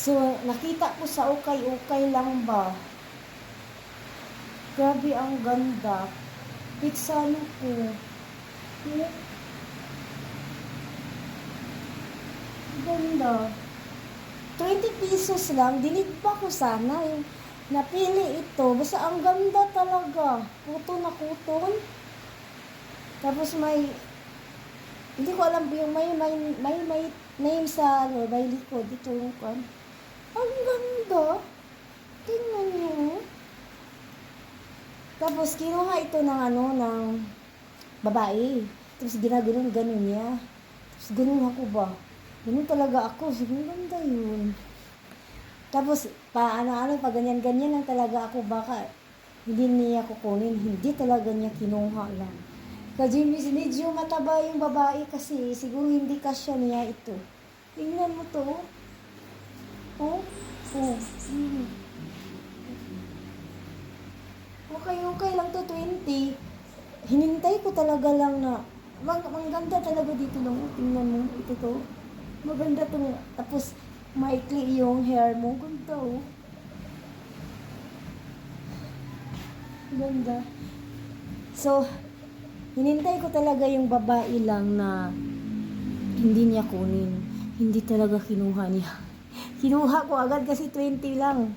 So, nakita ko sa ukay-ukay lang ba. Grabe ang ganda. Pitsano ko. Ganda. 20 pesos lang. Dinid pa ko sana. Napili ito. Basta ang ganda talaga. Kuton na kuton. Tapos hindi ko alam yung may name sa may likod. Dito yung kan. Ang ganda. Tingnan nyo. Tapos kinuha ito ng babae. Tapos ginaganon niya. Tapos ganun ako ba? Ganun talaga ako. Sige, ganda yun. Tapos, pag ganyan-ganyan lang talaga ako. Baka hindi niya kukunin. Hindi talaga niya kinuha lang. Kasi medyo mataba yung babae kasi siguro hindi kasya niya ito. Tingnan mo to. Oh? Oh. Okay lang to, 20. Hinintay ko talaga lang na maganda talaga dito lang. Tingnan mo, ito to. Maganda to. Tapos, maikli yung hair mo. Ganda, oh. Ganda. So, hinintay ko talaga yung babae lang na hindi niya kunin. Hindi talaga kinuha niya. Kinuha ko agad kasi 20 lang.